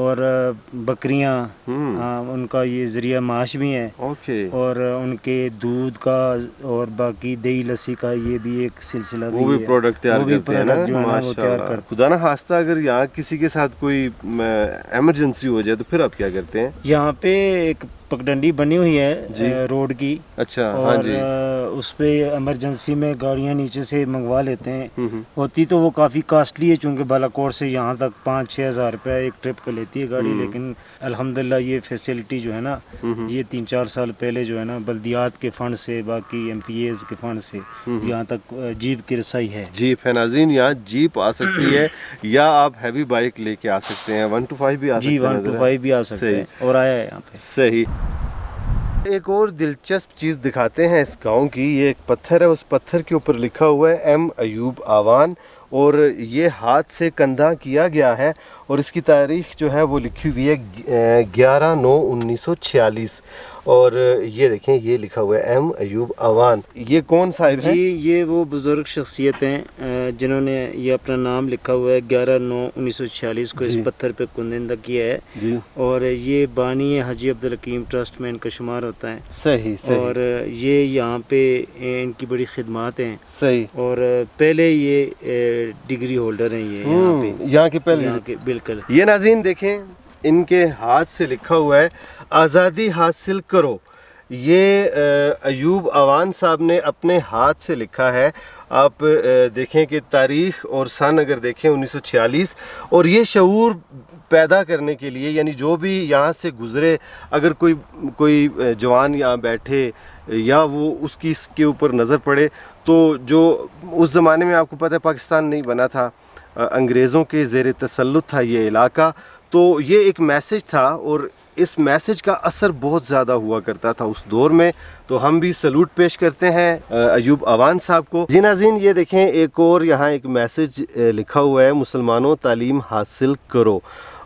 اور بکریاں ان کا یہ ذریعہ معاش بھی ہے اوکے اور ان کے دودھ کا اور باقی دہی لسی کا یہ بھی ایک سلسلہ وہ بھی ہے. پروڈکٹ تیار وہ بھی کرتے ہیں نا product جو ہے نا وہ ماشاء تیار اللہ. کرتے خدا نہ خواستہ اگر یہاں کسی کے ساتھ کوئی ایمرجنسی ہو جائے تو پھر آپ کیا کرتے ہیں؟ یہاں پہ ایک پگڈنڈی بنی ہوئی ہے روڈ کی اچھا ہاں اور جی اس پہ ایمرجنسی میں گاڑیاں نیچے سے منگوا لیتے ہیں. ہوتی تو وہ کافی کاسٹلی ہے چونکہ بالاکوٹ سے یہاں تک 5-6 ہزار روپے ایک ٹرپ کا لیتی ہے گاڑی, لیکن الحمدللہ یہ فیسلٹی جو ہے نا یہ 3-4 سال پہلے جو ہے نا بلدیات کے فنڈ سے باقی ایم پی ایز کے فنڈ سے یہاں تک جیپ کی رسائی ہے. جیپ ہے ناظرین, یہاں جیپ آ سکتی ہے یا آپ ہیوی بائک لے کے آ سکتے ہیں. 125 بھی آ سکتے جی ہیں 125 بھی آ سکتے ہیں اور آیا ہے یہاں پہ. صحیح. ایک اور دلچسپ چیز دکھاتے ہیں اس گاؤں کی. یہ ایک پتھر ہے, اس پتھر کے اوپر لکھا ہوا ہے ایم ایوب آوان اور یہ ہاتھ سے کندھا کیا گیا ہے اور اس کی تاریخ جو ہے وہ لکھی ہوئی ہے 11/9/1946 اور یہ دیکھیں یہ لکھا ہوا ہے ایم ایوب آوان. یہ کون صاحب ہیں؟ جی یہ وہ بزرگ شخصیت ہیں جنہوں نے یہ اپنا نام لکھا ہوا ہے 11/9/1946 کو اس پتھر پہ کندندہ کیا ہے جی اور یہ بانی حاجی عبدالحکیم ٹرسٹ میں ان کا شمار ہوتا ہے. صحیح صحیح اور یہ یہاں پہ ان کی بڑی خدمات ہیں صحیح. اور پہلے یہ ڈگری ہولڈر ہیں یہ یہاں پہ یہاں کے پہلے یہاں کے بالکل. یہ ناظرین دیکھیں ان کے ہاتھ سے لکھا ہوا ہے آزادی حاصل کرو. یہ ایوب آوان صاحب نے اپنے ہاتھ سے لکھا ہے. آپ دیکھیں کہ تاریخ اور سن اگر دیکھیں 1946 اور یہ شعور پیدا کرنے کے لیے یعنی جو بھی یہاں سے گزرے اگر کوئی جوان یہاں بیٹھے یا وہ اس کی اس کے اوپر نظر پڑے تو جو اس زمانے میں آپ کو پتہ ہے پاکستان نہیں بنا تھا, انگریزوں کے زیر تسلط تھا یہ علاقہ, تو یہ ایک میسج تھا اور اس میسج کا اثر بہت زیادہ ہوا کرتا تھا اس دور میں. تو ہم بھی سلوٹ پیش کرتے ہیں ایوب آوان صاحب کو. جی ناظرین یہ دیکھیں ایک اور یہاں ایک میسج لکھا ہوا ہے مسلمانوں تعلیم حاصل کرو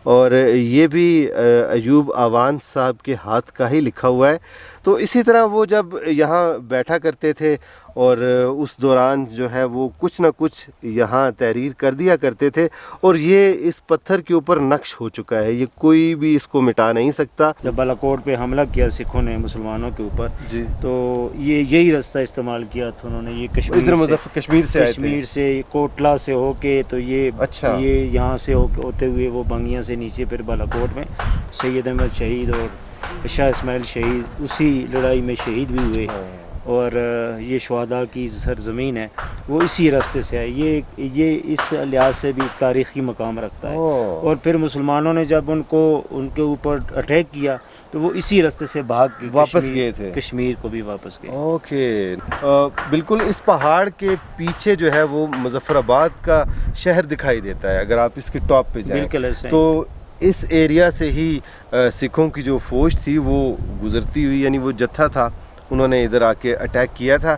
اور یہ بھی ایوب آوان صاحب کے ہاتھ کا ہی لکھا ہوا ہے. تو اسی طرح وہ جب یہاں بیٹھا کرتے تھے اور اس دوران جو ہے وہ کچھ نہ کچھ یہاں تحریر کر دیا کرتے تھے اور یہ اس پتھر کے اوپر نقش ہو چکا ہے, یہ کوئی بھی اس کو مٹا نہیں سکتا. جب بالاکوٹ پہ حملہ کیا سکھوں نے مسلمانوں کے اوپر جی تو یہی راستہ استعمال کیا تھا انہوں نے. یہ کشمیر سے کوٹلا سے ہو کے تو یہ اچھا یہ یہاں سے ہوتے ہوئے وہ بنگیاں سے نیچے پھر بالاکوٹ میں سید احمد شہید اور شاہ اسماعیل شہید اسی لڑائی میں شہید بھی ہوئے اور یہ شہداء کی سرزمین ہے وہ اسی راستے سے ہے. یہ اس لحاظ سے بھی تاریخی مقام رکھتا ہے. اور پھر مسلمانوں نے جب ان کے اوپر اٹیک کیا تو وہ اسی راستے سے بھاگ کے واپس گئے تھے, کشمیر کو بھی واپس گئے. اوکے. بالکل اس پہاڑ کے پیچھے جو ہے وہ مظفر آباد کا شہر دکھائی دیتا ہے اگر آپ اس کے ٹاپ پہ جائیں. بالکل ایسے تو اس ایریا سے ہی سکھوں کی جو فوج تھی وہ گزرتی ہوئی یعنی وہ جتھا تھا انہوں نے ادھر آ کے اٹیک کیا تھا.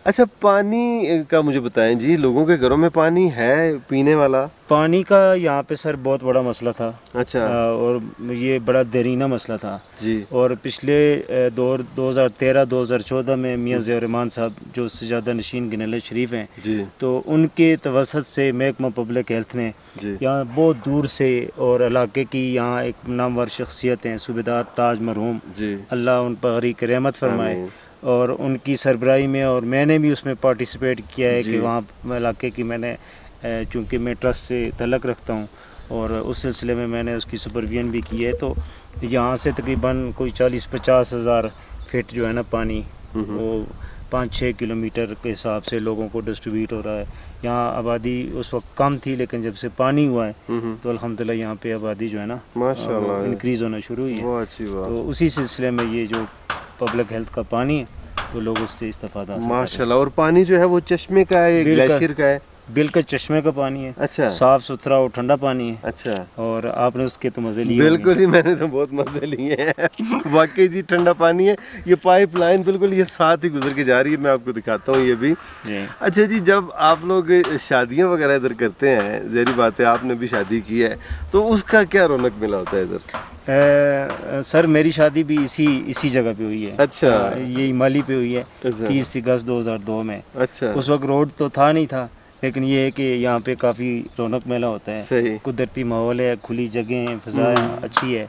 اچھا پانی کا مجھے بتائیں جی, لوگوں کے گھروں میں پانی ہے پینے والا؟ پانی کا یہاں پہ سر بہت بڑا مسئلہ تھا. اچھا. اور یہ بڑا دیرینہ مسئلہ تھا جی. اور پچھلے 2013-2014 میں میاں ضیاء الرحمان صاحب جو سجادہ نشین گنیلہ شریف ہیں جی تو ان کے توسط سے محکمہ پبلک ہیلتھ نے جی یہاں بہت دور سے اور علاقے کی یہاں ایک نامور شخصیت ہیں صوبیدار تاج مرحوم جی اللہ ان پر غریق رحمت فرمائے اور ان کی سربراہی میں اور میں نے بھی اس میں پارٹیسپیٹ کیا ہے کہ وہاں علاقے کی میں نے چونکہ میں ٹرسٹ سے تعلق رکھتا ہوں اور اس سلسلے میں میں نے اس کی سپرویژن بھی کی ہے. تو یہاں سے تقریباً کوئی 40-50 ہزار فٹ جو ہے نا پانی وہ 5-6 کلومیٹر کے حساب سے لوگوں کو ڈسٹریبیوٹ ہو رہا ہے. یہاں آبادی اس وقت کم تھی لیکن جب سے پانی ہوا ہے تو الحمدللہ یہاں پہ آبادی جو ہے نا ماشاءاللہ انکریز ہونا شروع ہوئی ہے. تو اسی سلسلے میں یہ جو پبلک ہیلتھ کا پانی ہے تو لوگ اس سے استفادہ ماشاءاللہ. اور پانی جو ہے وہ چشمے کا ہے, گلیشیر کا ہے؟ بالکل چشمے کا پانی ہے. اچھا. صاف ستھرا اور ٹھنڈا پانی ہے. اچھا. اور آپ نے اس کے تو مزے لیے؟ بالکل ہی, میں نے تو بہت مزے لیے ہیں واقعی جی. ٹھنڈا پانی ہے. یہ پائپ لائن بالکل یہ ساتھ ہی گزر کے جا رہی ہے, میں آپ کو دکھاتا ہوں یہ بھی. اچھا جی, جب آپ لوگ شادیاں وغیرہ ادھر کرتے ہیں, ظاہری بات ہے آپ نے بھی شادی کی ہے, تو اس کا کیا رونق ملا ہوتا ہے ادھر؟ سر میری شادی بھی اسی جگہ پہ ہوئی ہے. اچھا. یہ مالی پہ ہوئی ہے 30 اگست 2002 میں. اچھا. اس وقت روڈ تو تھا نہیں تھا لیکن یہ ہے کہ یہاں پہ کافی رونق میلہ ہوتا ہے, صحیح. قدرتی ماحول ہے, کھلی جگہیں, فضا اچھی ہے.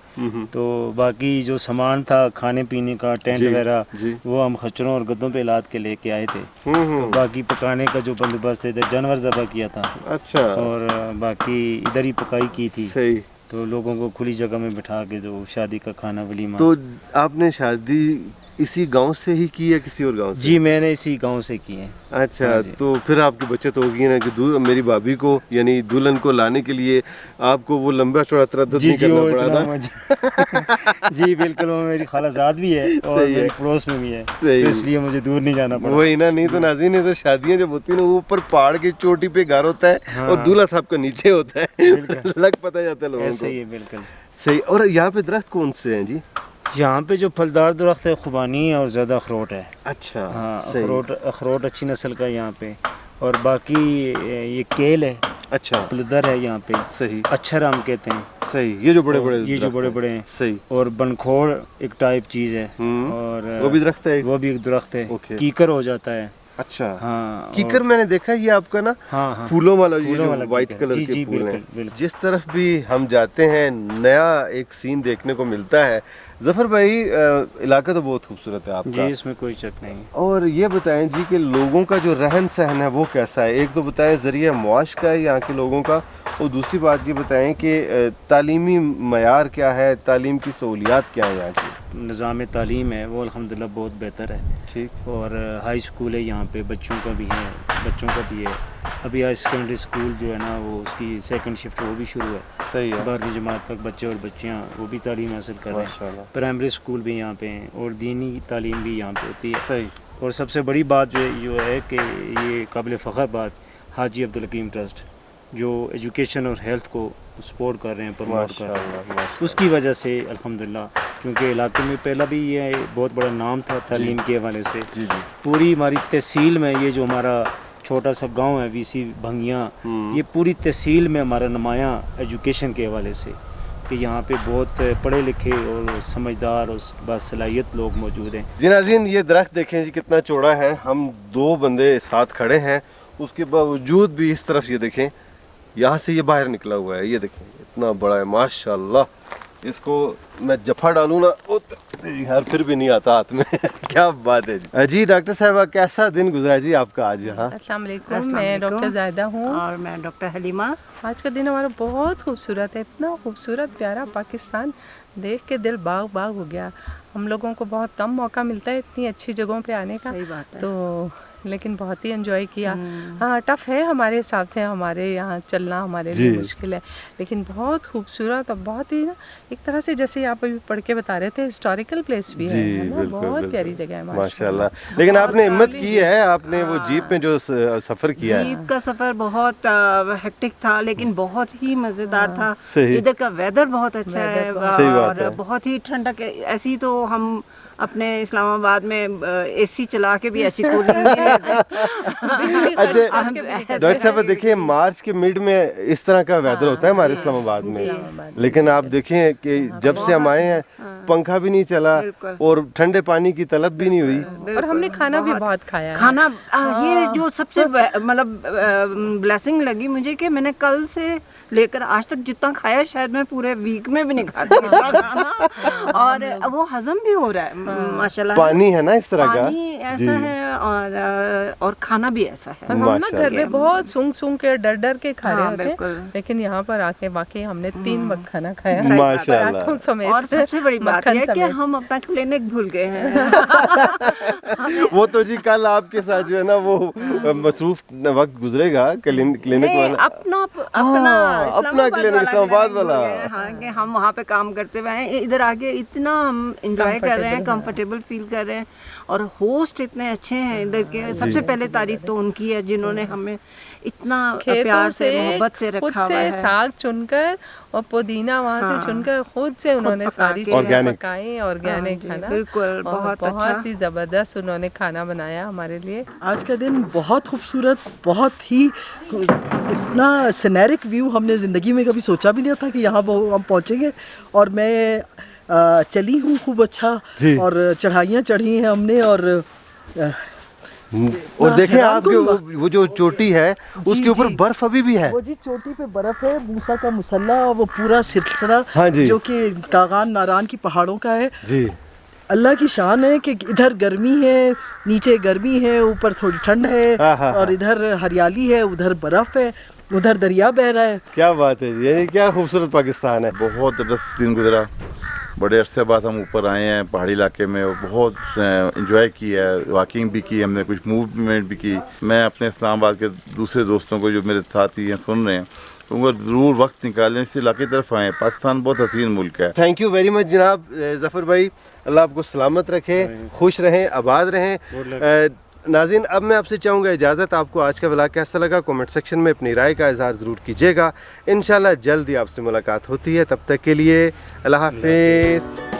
تو باقی جو سامان تھا کھانے پینے کا, ٹینٹ وغیرہ, وہ ہم خچروں اور گدوں پہ لاد کے لے کے آئے تھے. تو باقی پکانے کا جو بندوبست ہے, جانور ذبح کیا تھا, اچھا, اور باقی ادھر ہی پکائی کی تھی. صحیح. تو لوگوں کو کھلی جگہ میں بٹھا کے جو شادی کا کھانا ولیمہ. تو آپ نے شادی اسی گاؤں سے ہی کی ہے کسی اور گاؤں سے؟ جی میں نے اسی گاؤں سے کی ہے. اچھا, تو پھر آپ کی بچت ہوگی نا کہ میری بھابھی کو یعنی دلہن کو لانے کے لیے آپ کو وہ لمبا چوڑا تردد نہیں کرنا پڑا نا. جی بالکل, وہ میری خالہ زاد بھی ہے اور میری پڑوس میں بھی ہے, تو اس لیے مجھے دور نہیں جانا پڑا. وہی نا, نہیں تو ناظرین ہے تو شادیاں جب ہوتی ہیں نا وہ اوپر پہاڑ کی چوٹی پہ گھر ہوتا ہے اور دولہا صاحب کا نیچے ہوتا ہے, لگ پتہ جاتا ہے لوگوں کو. ایسا ہی ہے بالکل. صحیح. اور یہاں پہ درخت کون سے ہیں جی؟ یہاں پہ جو پھلدار درخت ہے خوبانی ہے اور زیادہ اخروٹ ہے. اچھا, ہاں, اخروٹ اچھی نسل کا یہاں پہ, اور باقی یہ کیل ہے, اچھا, پلدر ہے یہاں پہ, صحیح, اچھر ہم کہتے ہیں. صحیح. یہ جو بڑے بڑے ہیں, صحیح. اور بنکھوڑ ایک ٹائپ چیز ہے, اور وہ بھی درخت ہے, وہ بھی ایک درخت ہے. کیکر ہو جاتا ہے. اچھا, ہاں, کیکر میں نے دیکھا یہ آپ کا نا پھولوں والا, یہ جو وائٹ کلر کے پھول ہیں. جس طرف بھی ہم جاتے ہیں نیا ایک سین دیکھنے کو ملتا ہے. ظفر بھائی علاقہ تو بہت خوبصورت ہے آپ کا. جی اس میں کوئی شک نہیں. اور یہ بتائیں جی کہ لوگوں کا جو رہن سہن ہے وہ کیسا ہے؟ ایک تو بتائیں ذریعہ معاش کا ہے یہاں کے لوگوں کا, اور دوسری بات یہ بتائیں کہ تعلیمی معیار کیا ہے, تعلیم کی سہولیات کیا ہیں یہاں کی؟ نظام تعلیم ہے وہ الحمدللہ بہت بہتر ہے. ٹھیک. اور ہائی اسکول ہے یہاں پہ, بچوں کا بھی ہے, بچوں کا بھی ہے. ابھی ہائی سیکنڈری اسکول جو ہے نا وہ اس کی سیکنڈ شفٹ وہ بھی شروع ہے. صحیح ہے. 12ویں جماعت تک بچے اور بچیاں وہ بھی تعلیم حاصل کر رہے ہیں. پرائمری اسکول بھی یہاں پہ ہیں اور دینی تعلیم بھی یہاں پہ ہوتی ہے. صحیح. اور سب سے بڑی بات جو ہے کہ یہ قابل فخر بات, حاجی عبدالحکیم ٹرسٹ جو ایجوکیشن اور ہیلتھ کو سپورٹ کر رہے ہیں, پروموٹ کر رہے ہیں, اس کی وجہ سے الحمدللہ, کیونکہ علاقے میں پہلا بھی یہ بہت بڑا نام تھا تعلیم کے حوالے سے. پوری ہماری تحصیل میں یہ جو ہمارا چھوٹا سا گاؤں ہے وی سی بھنگیاں, یہ پوری تحصیل میں ہمارا نمایاں ایجوکیشن کے حوالے سے, کہ یہاں پہ بہت پڑھے لکھے اور سمجھدار اور باصلاحیت لوگ موجود ہیں. جی ناظرین یہ درخت دیکھیں جی کتنا چوڑا ہے, ہم دو بندے ساتھ کھڑے ہیں, اس کے باوجود بھی اس طرف یہ دیکھیں یہاں سے یہ باہر نکلا ہوا ہے, یہ دیکھیں اتنا بڑا ہے ماشاءاللہ. اس کو میں جفا ڈالوں نا یار پھر بھی نہیں آتا ہاتھ میں. کیا بات ہے جی. جی ڈاکٹر صاحبہ کیسا دن گزرا جی آپ کا آج یہاں؟ السلام علیکم, میں ڈاکٹر زاہدہ ہوں اور میں ڈاکٹر حلیمہ. آج کا دن ہمارا بہت خوبصورت ہے, اتنا خوبصورت پیارا پاکستان دیکھ کے دل باغ باغ ہو گیا. ہم لوگوں کو بہت کم موقع ملتا ہے اتنی اچھی جگہوں پہ آنے کا, صحیح بات ہے. تو لیکن بہت ہی انجوائے کیا. ہاں ٹف ہے ہمارے حساب سے, ہمارے یہاں چلنا ہمارے لیے مشکل ہے, لیکن بہت خوبصورت اور بہت ہی نا ایک طرح سے جیسے آپ ابھی پڑھ کے بتا رہے تھے ہسٹوریکل پلیس بھی ہے نا, بہت پیاری جگہ ہے ماشاءاللہ. لیکن آپ نے ہمت کی ہے, آپ نے وہ جیپ میں جو سفر کیا ہے, جیپ کا سفر بہت ہیکٹک تھا لیکن بہت ہی مزیدار تھا. ادھر کا ویدر بہت اچھا ہے اور بہت ہی ٹھنڈک ہے. ایسی تو ہم اپنے اسلام آباد میں اے سی چلا کے بھی ایسی کولنگ نہیں لیتے. اچھا ڈاکٹر صاحب دیکھیں مارچ کے مڈ میں اس طرح کا ویدر ہوتا ہے ہمارے اسلام آباد میں, لیکن آپ دیکھیں کہ جب سے ہم آئے ہیں پنکھا بھی نہیں چلا اور ٹھنڈے پانی کی طلب بھی نہیں ہوئی, اور ہم نے کھانا بھی بہت کھایا. کھانا یہ جو سب سے مطلب بلیسنگ لگی مجھے کہ میں نے کل سے لے کر آج تک جتنا کھایا شاید میں پورے ویک میں بھی نہیں کھاتی کھانا, اور وہ ہضم بھی ہو رہا ہے ماشاءاللہ. پانی ہے نا اس طرح کا, پانی ایسا ہے اور کھانا بھی ایسا ہے. ہم نا گھر میں بہت سونگ سونگ کے ڈر ڈر کے کھا رہے ہوتے, لیکن یہاں پر آ کے واقعی ہم نے 3 وقت کھانا کھایا ماشاءاللہ. اور سب سے بڑی بات یہ کہ ہم اپنا کلینک بھول گئے ہیں. وہ تو جی کل آپ کے ساتھ جو ہے نا وہ مصروف وقت گزرے گا کلینک والا, اپنا کلینک اسلام آباد والا. ہاں کہ ہم وہاں پہ کام کرتے ہوئے ہیں, ادھر آگے اتنا ہم انجوائے کر رہے ہیں, کمفرٹیبل فیل کر رہے ہیں, اور ہوسٹ اتنے اچھے ہیں ادھر کے. سب سے پہلے تعریف تو ان کی ہے جنہوں نے ہمیں اتنا پیار سے محبت سے رکھا ہوا ہے. ساگ چن کر اور پودینہ وہاں سے چن کر خود سے انہوں نے ساری چیزیں پکائی, آرگینک کھانا, بالکل بہت ہی زبردست انہوں نے کھانا بنایا ہمارے لیے. آج کا دن بہت خوبصورت, بہت ہی اتنا سینیرک ویو ہم نے زندگی میں کبھی سوچا بھی نہیں تھا کہ یہاں ہم پہنچیں گے. اور میں چلی ہوں خوب اچھا, اور چڑھائیاں چڑھی ہیں ہم نے, اور اور دیکھیں آپ کے وہ جو چوٹی ہے اس کے اوپر برف ابھی بھی ہے. وہ جی چوٹی پہ برف ہے، موسیٰ کا مسلح، وہ پورا سلسلہ ہاں جی، جو کہ کاغان ناران کی پہاڑوں کا ہے. جی اللہ کی شان ہے کہ ادھر گرمی ہے، نیچے گرمی ہے، اوپر تھوڑی ٹھنڈ ہے، اور ادھر ہریالی ہے، ادھر برف ہے، ادھر دریا بہ رہا ہے. کیا بات ہے، یعنی کیا خوبصورت پاکستان ہے. بہت زبردست دن گزرا، بڑے عرصے بعد ہم اوپر آئے ہیں پہاڑی علاقے میں، بہت انجوائے کیا ہے، واکنگ بھی کی ہم نے، کچھ موومنٹ بھی کی. میں اپنے اسلام آباد کے دوسرے دوستوں کو جو میرے ساتھی ہیں سن رہے ہیں، ان کو ضرور وقت نکالیں، اس علاقے کی طرف آئیں. پاکستان بہت حسین ملک ہے. تھینک یو ویری مچ جناب ظفر بھائی، اللہ آپ کو سلامت رکھے، خوش رہیں، آباد رہیں. ناظرین اب میں آپ سے چاہوں گا اجازت. آپ کو آج کا ولاگ کیسا لگا کامنٹ سیکشن میں اپنی رائے کا اظہار ضرور کیجیے گا. انشاءاللہ جلد ہی آپ سے ملاقات ہوتی ہے، تب تک کے لیے اللہ حافظ.